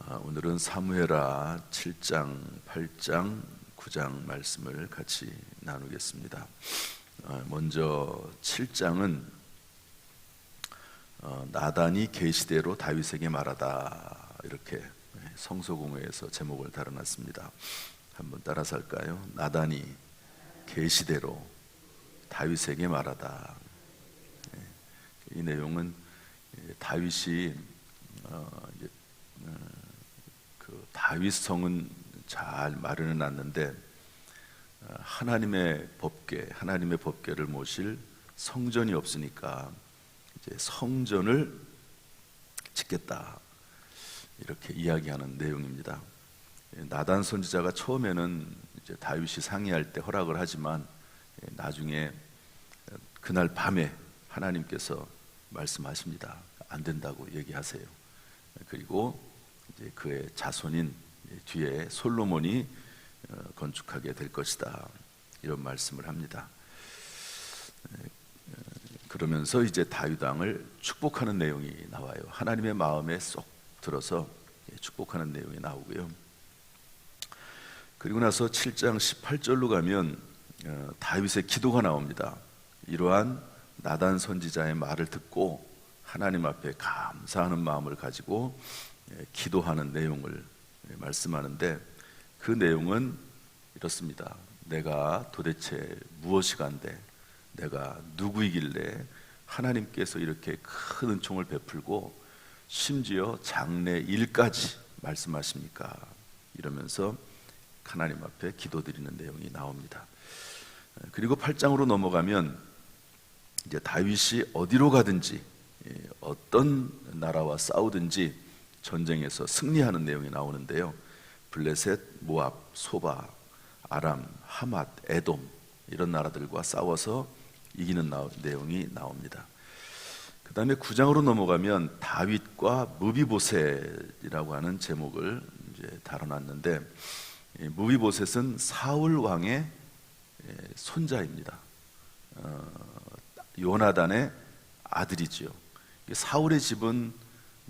오늘은 사무엘하 7장, 8장, 9장 말씀을 같이 나누겠습니다. 먼저 7장은 나단이 계시대로 다윗에게 말하다, 이렇게 성서공회에서 제목을 달아놨습니다. 한번 따라서 할까요? 나단이 계시대로 다윗에게 말하다. 이 내용은 다윗이 그 다윗성은 잘 마련해 놨는데 하나님의 법궤를 모실 성전이 없으니까 이제 성전을 짓겠다, 이렇게 이야기하는 내용입니다. 나단 선지자가 처음에는 이제 다윗이 상의할 때 허락을 하지만 나중에 그날 밤에 하나님께서 말씀하십니다. 안 된다고 얘기하세요. 그리고 이제 그의 자손인 뒤에 솔로몬이 건축하게 될 것이다, 이런 말씀을 합니다. 그러면서 이제 다윗 왕을 축복하는 내용이 나와요. 하나님의 마음에 쏙 들어서 축복하는 내용이 나오고요. 그리고 나서 7장 18절로 가면 다윗의 기도가 나옵니다. 이러한 나단 선지자의 말을 듣고 하나님 앞에 감사하는 마음을 가지고 기도하는 내용을 말씀하는데, 그 내용은 이렇습니다. 내가 도대체 무엇이간데, 내가 누구이길래 하나님께서 이렇게 큰 은총을 베풀고 심지어 장래 일까지 말씀하십니까? 이러면서 하나님 앞에 기도드리는 내용이 나옵니다. 그리고 8장으로 넘어가면 이제 다윗이 어디로 가든지 어떤 나라와 싸우든지 전쟁에서 승리하는 내용이 나오는데요. 블레셋, 모압, 소바, 아람, 하맛, 에돔, 이런 나라들과 싸워서 이기는 내용이 나옵니다. 그 다음에 9장으로 넘어가면 다윗과 무비보셋이라고 하는 제목을 이제 다뤄놨는데, 무비보셋은 사울 왕의 손자입니다. 요나단의 아들이지요. 사울의 집은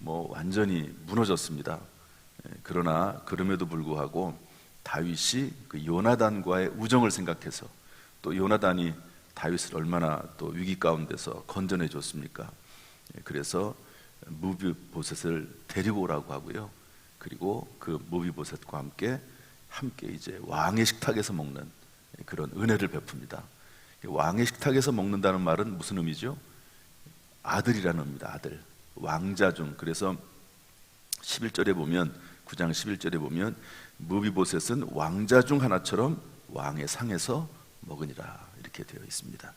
완전히 무너졌습니다. 그러나 그럼에도 불구하고 다윗이 그 요나단과의 우정을 생각해서, 또 요나단이 다윗을 얼마나 또 위기 가운데서 건져내 줬습니까? 그래서 무비보셋을 데리고 오라고 하고요. 그리고 그 무비보셋과 함께 이제 왕의 식탁에서 먹는 그런 은혜를 베풉니다. 왕의 식탁에서 먹는다는 말은 무슨 의미죠? 아들이라는 의미입니다. 아들, 왕자 중. 그래서 11절에 보면, 9장 11절에 보면 무비보셋은 왕자 중 하나처럼 왕의 상에서 먹으니라, 이렇게 되어 있습니다.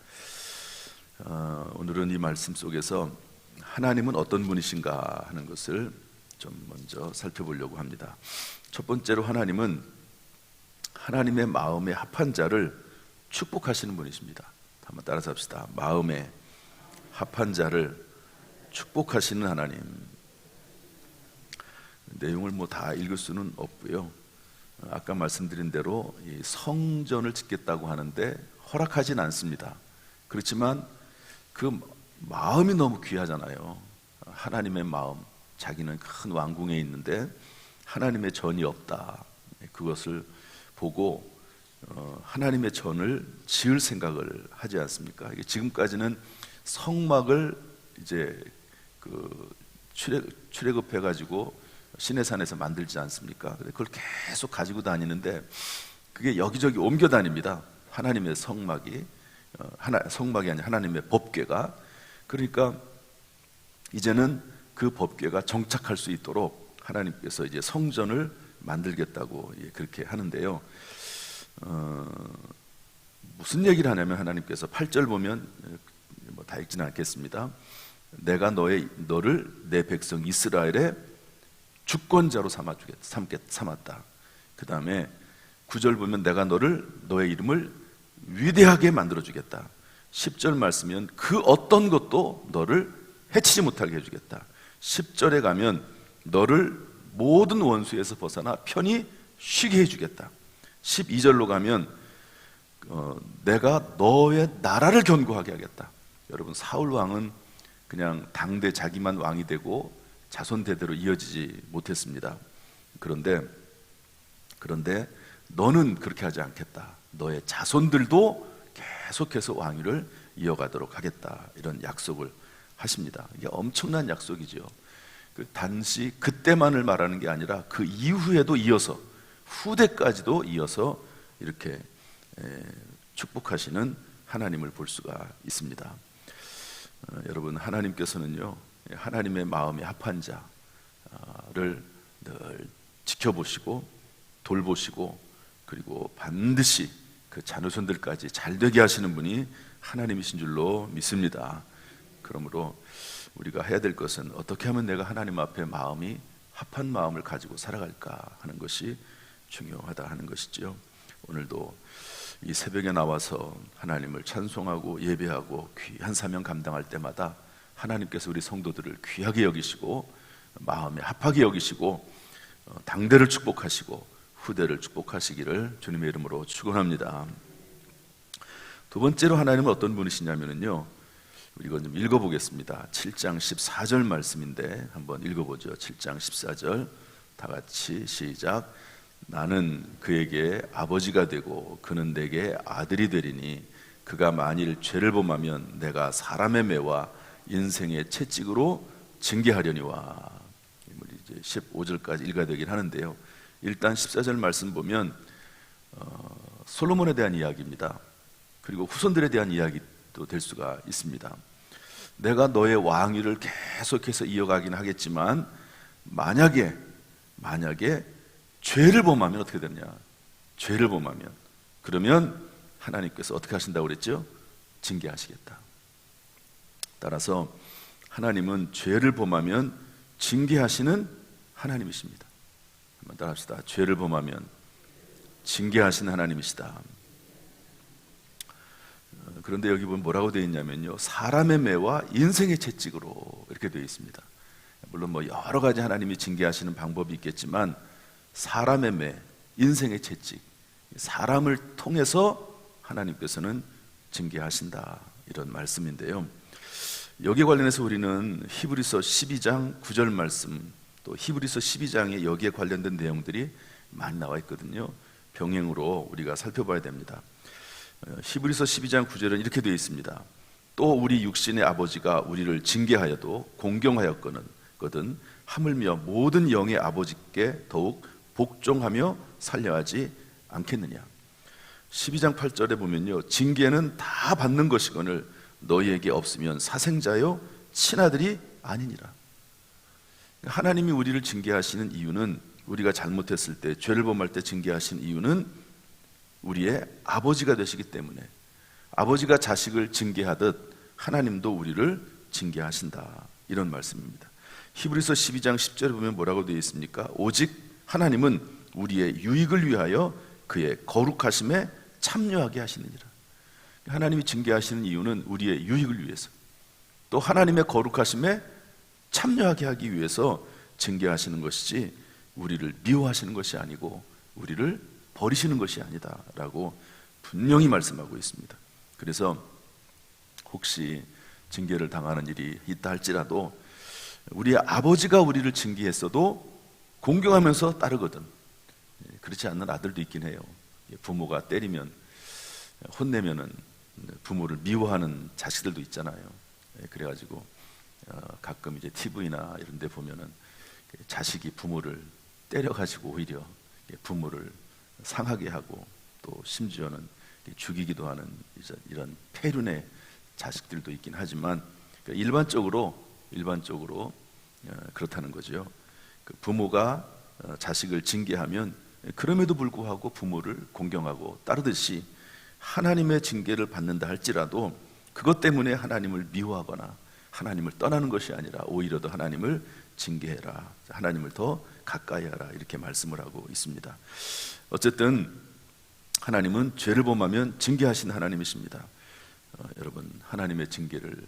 오늘은 이 말씀 속에서 하나님은 어떤 분이신가 하는 것을 좀 먼저 살펴보려고 합니다. 첫 번째로 하나님은 하나님의 마음에 합한 자를 축복하시는 분이십니다. 한번 따라서 합시다. 마음에 합한 자를 축복하시는 하나님. 내용을 다 읽을 수는 없고요. 아까 말씀드린 대로 이 성전을 짓겠다고 하는데 허락하진 않습니다. 그렇지만 그 마음이 너무 귀하잖아요. 하나님의 마음, 자기는 큰 왕궁에 있는데 하나님의 전이 없다. 그것을 보고 하나님의 전을 지을 생각을 하지 않습니까? 지금까지는 성막을 이제 출애굽해가지고 시내산에서 만들지 않습니까? 그걸 계속 가지고 다니는데 그게 여기저기 옮겨 다닙니다. 하나님의 성막이 아니라 하나님의 법궤가. 그러니까 이제는 그 법궤가 정착할 수 있도록 하나님께서 이제 성전을 만들겠다고 그렇게 하는데요. 무슨 얘기를 하냐면, 하나님께서 8절 보면 다 읽지는 않겠습니다. 내가 너를 내 백성 이스라엘의 주권자로 삼았다. 그 다음에 9절 보면 내가 너의 이름을 위대하게 만들어주겠다. 10절 말씀이면 그 어떤 것도 너를 해치지 못하게 해주겠다. 10절에 가면 너를 모든 원수에서 벗어나 편히 쉬게 해주겠다. 12절로 가면 내가 너의 나라를 견고하게 하겠다. 여러분, 사울 왕은 그냥 당대 자기만 왕이 되고 자손 대대로 이어지지 못했습니다. 그런데 너는 그렇게 하지 않겠다. 너의 자손들도 계속해서 왕위를 이어가도록 하겠다. 이런 약속을 하십니다. 이게 엄청난 약속이죠. 단지 그때만을 말하는 게 아니라 그 이후에도 이어서 후대까지도 이어서 이렇게 축복하시는 하나님을 볼 수가 있습니다. 여러분, 하나님께서는요, 하나님의 마음이 합한 자를 늘 지켜보시고 돌보시고, 그리고 반드시 그 자녀손들까지 잘 되게 하시는 분이 하나님이신 줄로 믿습니다. 그러므로 우리가 해야 될 것은 어떻게 하면 내가 하나님 앞에 마음이 합한 마음을 가지고 살아갈까 하는 것이 중요하다 하는 것이지요. 오늘도 이 새벽에 나와서 하나님을 찬송하고 예배하고 귀한 사명 감당할 때마다 하나님께서 우리 성도들을 귀하게 여기시고 마음에 합하게 여기시고 당대를 축복하시고 후대를 축복하시기를 주님의 이름으로 축원합니다. 두 번째로 하나님은 어떤 분이시냐면요, 이건 좀 읽어보겠습니다. 7장 14절 말씀인데 한번 읽어보죠. 7장 14절 다 같이 시작. 나는 그에게 아버지가 되고 그는 내게 아들이 되리니 그가 만일 죄를 범하면 내가 사람의 매와 인생의 채찍으로 징계하려니와. 이제 15절까지 읽어야 되긴 하는데요, 일단 14절 말씀 보면 솔로몬에 대한 이야기입니다. 그리고 후손들에 대한 이야기도 될 수가 있습니다. 내가 너의 왕위를 계속해서 이어가긴 하겠지만 만약에 죄를 범하면 어떻게 되냐? 죄를 범하면 그러면 하나님께서 어떻게 하신다고 그랬죠? 징계하시겠다. 따라서 하나님은 죄를 범하면 징계하시는 하나님이십니다. 한번 따라합시다. 죄를 범하면 징계하시는 하나님이시다. 그런데 여기 보면 뭐라고 되어 있냐면요, 사람의 매와 인생의 채찍으로 이렇게 되어 있습니다. 물론 뭐 여러 가지 하나님이 징계하시는 방법이 있겠지만 사람의 매, 인생의 채찍, 사람을 통해서 하나님께서는 징계하신다, 이런 말씀인데요, 여기에 관련해서 우리는 히브리서 12장 9절 말씀, 또 히브리서 12장에 여기에 관련된 내용들이 많이 나와 있거든요. 병행으로 우리가 살펴봐야 됩니다. 히브리서 12장 9절은 이렇게 되어 있습니다. 또 우리 육신의 아버지가 우리를 징계하여도 공경하였거든 하물며 모든 영의 아버지께 더욱 복종하며 살려하지 않겠느냐. 12장 8절에 보면요, 징계는 다 받는 것이거늘 너희에게 없으면 사생자요 친아들이 아니니라. 하나님이 우리를 징계하시는 이유는, 우리가 잘못했을 때, 죄를 범할 때 징계하시는 이유는 우리의 아버지가 되시기 때문에, 아버지가 자식을 징계하듯 하나님도 우리를 징계하신다, 이런 말씀입니다. 히브리서 12장 10절에 보면 뭐라고 되어 있습니까? 오직 하나님은 우리의 유익을 위하여 그의 거룩하심에 참여하게 하시느니라. 하나님이 징계하시는 이유는 우리의 유익을 위해서, 또 하나님의 거룩하심에 참여하게 하기 위해서 징계하시는 것이지 우리를 미워하시는 것이 아니고 우리를 버리시는 것이 아니다 라고 분명히 말씀하고 있습니다. 그래서 혹시 징계를 당하는 일이 있다 할지라도 우리의 아버지가 우리를 징계했어도 공경하면서 따르거든. 그렇지 않는 아들도 있긴 해요. 부모가 때리면, 혼내면은 부모를 미워하는 자식들도 있잖아요. 그래가지고 가끔 이제 TV나 이런 데 보면은 자식이 부모를 때려가지고 오히려 부모를 상하게 하고 또 심지어는 죽이기도 하는 이런 폐륜의 자식들도 있긴 하지만 일반적으로 그렇다는 거죠. 부모가 자식을 징계하면 그럼에도 불구하고 부모를 공경하고 따르듯이 하나님의 징계를 받는다 할지라도 그것 때문에 하나님을 미워하거나 하나님을 떠나는 것이 아니라 오히려 더 하나님을 징계해라, 하나님을 더 가까이 하라, 이렇게 말씀을 하고 있습니다. 어쨌든 하나님은 죄를 범하면 징계하신 하나님이십니다. 여러분, 하나님의 징계를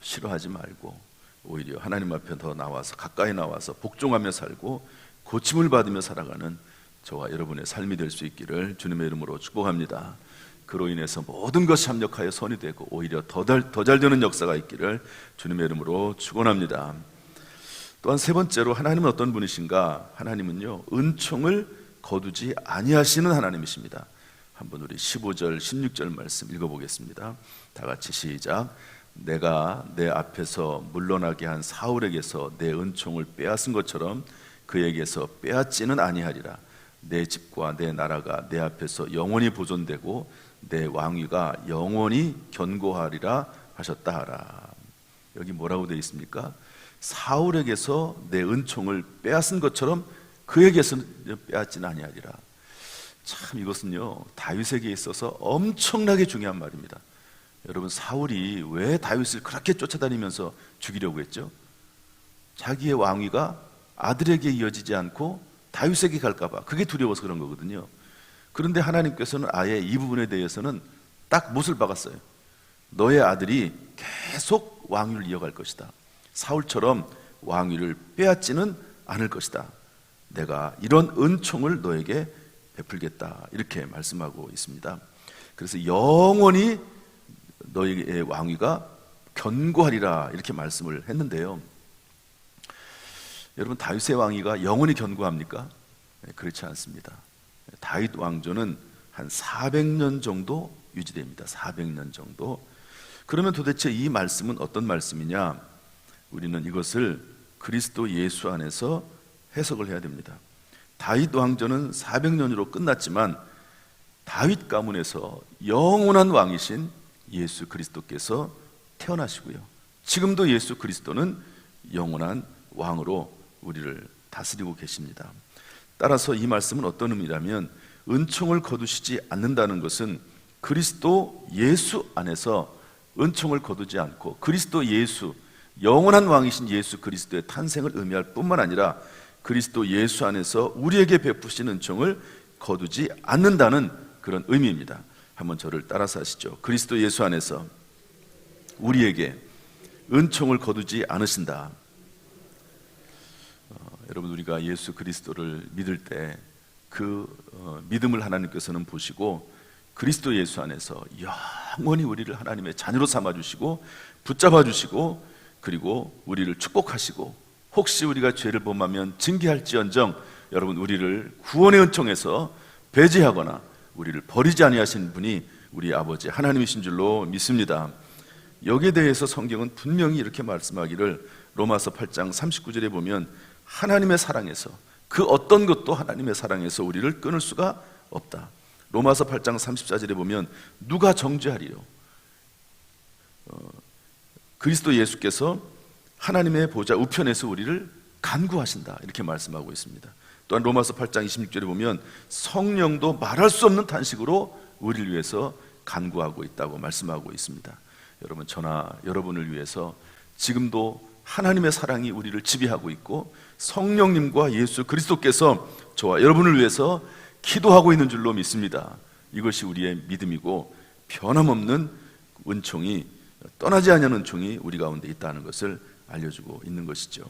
싫어하지 말고 오히려 하나님 앞에 더 나와서, 가까이 나와서 복종하며 살고 고침을 받으며 살아가는 저와 여러분의 삶이 될 수 있기를 주님의 이름으로 축복합니다. 그로 인해서 모든 것이 합력하여 선이 되고 오히려 더 잘 되는 역사가 있기를 주님의 이름으로 축원합니다. 또한 세 번째로 하나님은 어떤 분이신가? 하나님은요, 은총을 거두지 아니하시는 하나님이십니다. 한번 우리 15절 16절 말씀 읽어보겠습니다. 다 같이 시작. 내가 내 앞에서 물러나게 한 사울에게서 내 은총을 빼앗은 것처럼 그에게서 빼앗지는 아니하리라. 내 집과 내 나라가 내 앞에서 영원히 보존되고 내 왕위가 영원히 견고하리라 하셨다 하라. 여기 뭐라고 되어 있습니까? 사울에게서 내 은총을 빼앗은 것처럼 그에게서 빼앗지는 아니하리라. 참 이것은요, 다윗에게 있어서 엄청나게 중요한 말입니다. 여러분, 사울이 왜 다윗을 그렇게 쫓아다니면서 죽이려고 했죠? 자기의 왕위가 아들에게 이어지지 않고 다윗에게 갈까봐, 그게 두려워서 그런 거거든요. 그런데 하나님께서는 아예 이 부분에 대해서는 딱 못을 박았어요. 너의 아들이 계속 왕위를 이어갈 것이다. 사울처럼 왕위를 빼앗지는 않을 것이다. 내가 이런 은총을 너에게 베풀겠다, 이렇게 말씀하고 있습니다. 그래서 영원히 너희의 왕위가 견고하리라, 이렇게 말씀을 했는데요. 여러분, 다윗의 왕위가 영원히 견고합니까? 그렇지 않습니다. 다윗 왕조는 한 400년 정도 유지됩니다. 400년 정도. 그러면 도대체 이 말씀은 어떤 말씀이냐? 우리는 이것을 그리스도 예수 안에서 해석을 해야 됩니다. 다윗 왕조는 400년으로 끝났지만 다윗 가문에서 영원한 왕이신 예수 그리스도께서 태어나시고요, 지금도 예수 그리스도는 영원한 왕으로 우리를 다스리고 계십니다. 따라서 이 말씀은 어떤 의미라면, 은총을 거두시지 않는다는 것은 그리스도 예수 안에서 은총을 거두지 않고 그리스도 예수, 영원한 왕이신 예수 그리스도의 탄생을 의미할 뿐만 아니라 그리스도 예수 안에서 우리에게 베푸신 은총을 거두지 않는다는 그런 의미입니다. 한번 저를 따라서 하시죠. 그리스도 예수 안에서 우리에게 은총을 거두지 않으신다. 여러분, 우리가 예수 그리스도를 믿을 때 그 믿음을 하나님께서는 보시고 그리스도 예수 안에서 영원히 우리를 하나님의 자녀로 삼아주시고 붙잡아 주시고, 그리고 우리를 축복하시고, 혹시 우리가 죄를 범하면 징계할지언정 여러분, 우리를 구원의 은총에서 배제하거나 우리를 버리지 아니하신 분이 우리 아버지 하나님이신 줄로 믿습니다. 여기에 대해서 성경은 분명히 이렇게 말씀하기를, 로마서 8장 39절에 보면 하나님의 사랑에서, 그 어떤 것도 하나님의 사랑에서 우리를 끊을 수가 없다. 로마서 8장 34절에 보면 누가 정죄하리요? 그리스도 예수께서 하나님의 보좌 우편에서 우리를 간구하신다, 이렇게 말씀하고 있습니다. 또한 로마서 8장 26절에 보면 성령도 말할 수 없는 탄식으로 우리를 위해서 간구하고 있다고 말씀하고 있습니다. 여러분, 저나 여러분을 위해서 지금도 하나님의 사랑이 우리를 지배하고 있고 성령님과 예수 그리스도께서 저와 여러분을 위해서 기도하고 있는 줄로 믿습니다. 이것이 우리의 믿음이고 변함없는 은총이, 떠나지 않는 은총이 우리 가운데 있다는 것을 알려주고 있는 것이죠.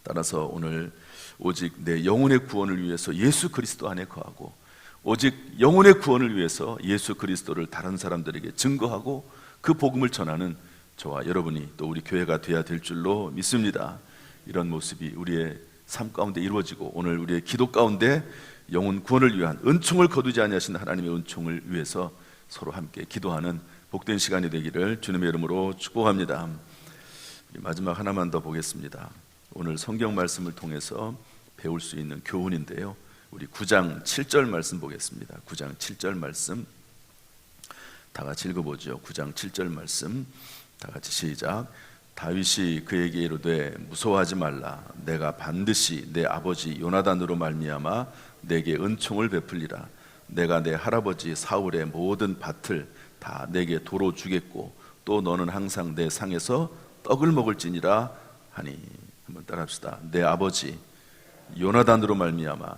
따라서 오늘 오직 내 영혼의 구원을 위해서 예수 그리스도 안에 거하고, 오직 영혼의 구원을 위해서 예수 그리스도를 다른 사람들에게 증거하고 그 복음을 전하는 저와 여러분이 또 우리 교회가 되어야 될 줄로 믿습니다. 이런 모습이 우리의 삶 가운데 이루어지고, 오늘 우리의 기도 가운데 영혼 구원을 위한 은총을 거두지 아니하신 하나님의 은총을 위해서 서로 함께 기도하는 복된 시간이 되기를 주님의 이름으로 축복합니다. 마지막 하나만 더 보겠습니다. 오늘 성경 말씀을 통해서 배울 수 있는 교훈인데요, 우리 9장 7절 말씀 보겠습니다. 9장 7절 말씀 다 같이 읽어보죠. 9장 7절 말씀 다 같이 시작. 다윗이 그에게 이르되 무서워하지 말라. 내가 반드시 내 아버지 요나단으로 말미암아 내게 은총을 베풀리라. 내가 내 할아버지 사울의 모든 밭을 다 내게 도로 주겠고 또 너는 항상 내 상에서 떡을 먹을지니라 하니. 한번 따라합시다. 내 아버지 요나단으로 말미암아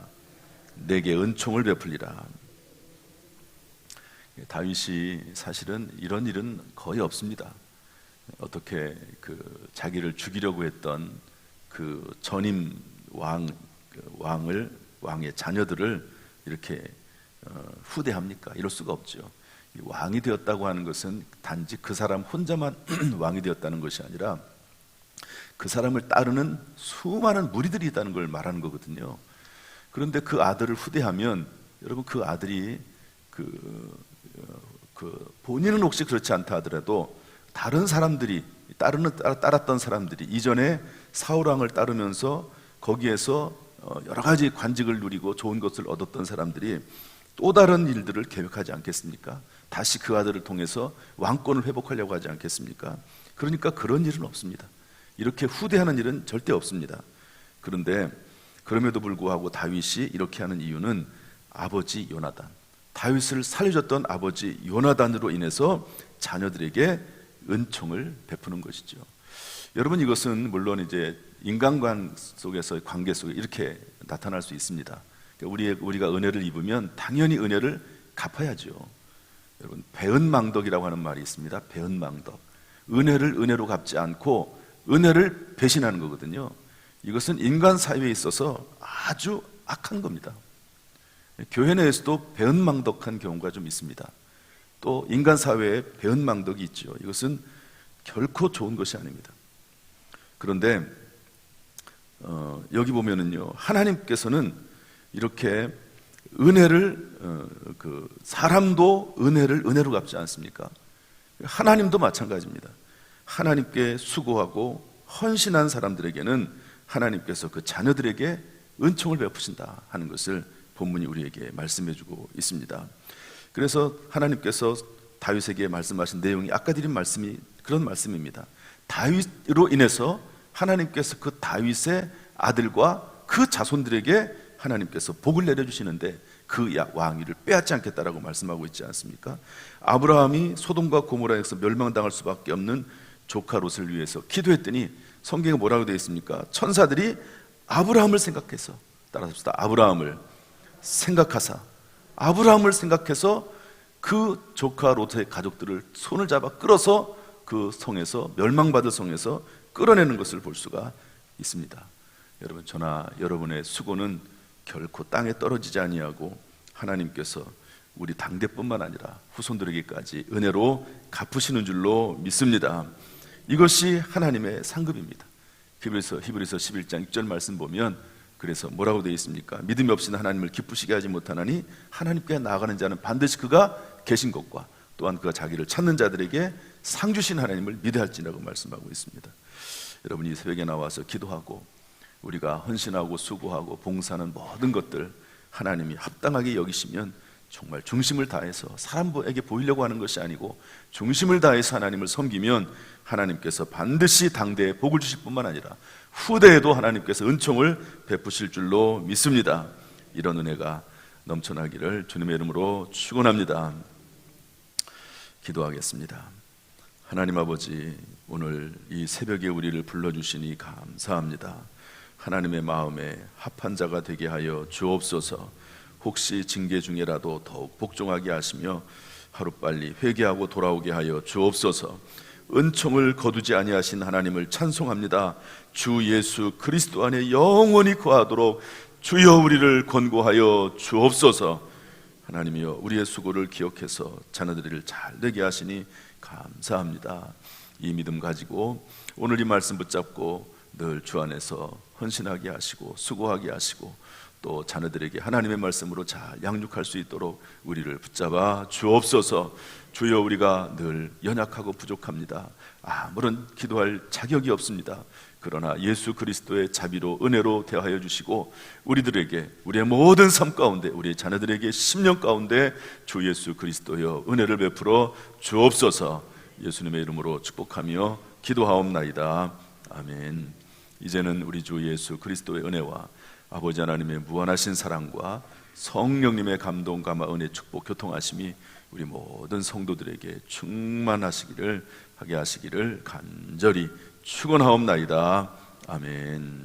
내게 은총을 베풀리라. 다윗이 사실은 이런 일은 거의 없습니다. 어떻게 그 자기를 죽이려고 했던 그 전임 왕의 자녀들을 이렇게 후대합니까? 이럴 수가 없죠. 왕이 되었다고 하는 것은 단지 그 사람 혼자만 왕이 되었다는 것이 아니라 그 사람을 따르는 수많은 무리들이 있다는 걸 말하는 거거든요. 그런데 그 아들을 후대하면 여러분 그 아들이 본인은 혹시 그렇지 않다 하더라도 다른 사람들이 따랐던 사람들이 이전에 사울 왕을 따르면서 거기에서 여러 가지 관직을 누리고 좋은 것을 얻었던 사람들이 또 다른 일들을 계획하지 않겠습니까? 다시 그 아들을 통해서 왕권을 회복하려고 하지 않겠습니까? 그러니까 그런 일은 없습니다. 이렇게 후대하는 일은 절대 없습니다. 그런데 그럼에도 불구하고 다윗이 이렇게 하는 이유는 아버지 요나단, 다윗을 살려줬던 아버지 요나단으로 인해서 자녀들에게 은총을 베푸는 것이죠. 여러분, 이것은 물론 이제 인간관 속에서의 관계 속에 이렇게 나타날 수 있습니다. 우리가 은혜를 입으면 당연히 은혜를 갚아야죠. 여러분, 배은망덕이라고 하는 말이 있습니다. 배은망덕. 은혜를 은혜로 갚지 않고 은혜를 배신하는 거거든요. 이것은 인간 사회에 있어서 아주 악한 겁니다. 교회 내에서도 배은망덕한 경우가 좀 있습니다. 또 인간 사회에 배은망덕이 있죠. 이것은 결코 좋은 것이 아닙니다. 그런데 여기 보면은요, 하나님께서는 이렇게 은혜를 사람도 은혜를 은혜로 갚지 않습니까? 하나님도 마찬가지입니다. 하나님께 수고하고 헌신한 사람들에게는 하나님께서 그 자녀들에게 은총을 베푸신다 하는 것을 본문이 우리에게 말씀해주고 있습니다. 그래서 하나님께서 다윗에게 말씀하신 내용이 아까 드린 말씀이 그런 말씀입니다. 다윗으로 인해서 하나님께서 그 다윗의 아들과 그 자손들에게 하나님께서 복을 내려주시는데 그 왕위를 빼앗지 않겠다라고 말씀하고 있지 않습니까? 아브라함이 소돔과 고모라에서 멸망당할 수밖에 없는 조카 롯을 위해서 기도했더니 성경에 뭐라고 되어 있습니까? 천사들이 아브라함을 생각해서, 따라합시다, 아브라함을 생각해서 그 조카 롯의 가족들을 손을 잡아 끌어서 그 성에서, 멸망받을 성에서 끌어내는 것을 볼 수가 있습니다. 여러분, 저나 여러분의 수고는 결코 땅에 떨어지지 아니하고 하나님께서 우리 당대뿐만 아니라 후손들에게까지 은혜로 갚으시는 줄로 믿습니다. 이것이 하나님의 상급입니다. 히브리서 11장 6절 말씀 보면 그래서 뭐라고 되어 있습니까? 믿음이 없이는 하나님을 기쁘시게 하지 못하나니 하나님께 나아가는 자는 반드시 그가 계신 것과 또한 그가 자기를 찾는 자들에게 상 주신 하나님을 믿어야 할지라고 말씀하고 있습니다. 여러분, 이 새벽에 나와서 기도하고 우리가 헌신하고 수고하고 봉사하는 모든 것들 하나님이 합당하게 여기시면 정말 중심을 다해서 사람에게 보이려고 하는 것이 아니고 중심을 다해서 하나님을 섬기면 하나님께서 반드시 당대에 복을 주실 뿐만 아니라 후대에도 하나님께서 은총을 베푸실 줄로 믿습니다. 이런 은혜가 넘쳐나기를 주님의 이름으로 축원합니다. 기도하겠습니다. 하나님 아버지, 오늘 이 새벽에 우리를 불러주시니 감사합니다. 하나님의 마음에 합한 자가 되게 하여 주옵소서. 혹시 징계 중에라도 더욱 복종하게 하시며 하루빨리 회개하고 돌아오게 하여 주옵소서. 은총을 거두지 아니하신 하나님을 찬송합니다. 주 예수 그리스도 안에 영원히 거하도록 주여 우리를 권고하여 주옵소서. 하나님이여, 우리의 수고를 기억해서 자녀들을 잘 되게 하시니 감사합니다. 이 믿음 가지고 오늘 이 말씀 붙잡고 늘 주 안에서 헌신하게 하시고 수고하게 하시고 또 자녀들에게 하나님의 말씀으로 잘 양육할 수 있도록 우리를 붙잡아 주옵소서. 주여, 우리가 늘 연약하고 부족합니다. 아무런 기도할 자격이 없습니다. 그러나 예수 그리스도의 자비로 은혜로 대하여 주시고 우리들에게, 우리의 모든 삶 가운데, 우리의 자녀들에게 10년 가운데 주 예수 그리스도여 은혜를 베풀어 주옵소서. 예수님의 이름으로 축복하며 기도하옵나이다. 아멘. 이제는 우리 주 예수 그리스도의 은혜와 아버지 하나님의 무한하신 사랑과 성령님의 감동, 감화, 은혜, 축복, 교통하심이 우리 모든 성도들에게 충만하시기를 하게 하시기를 간절히 축원하옵나이다. 아멘.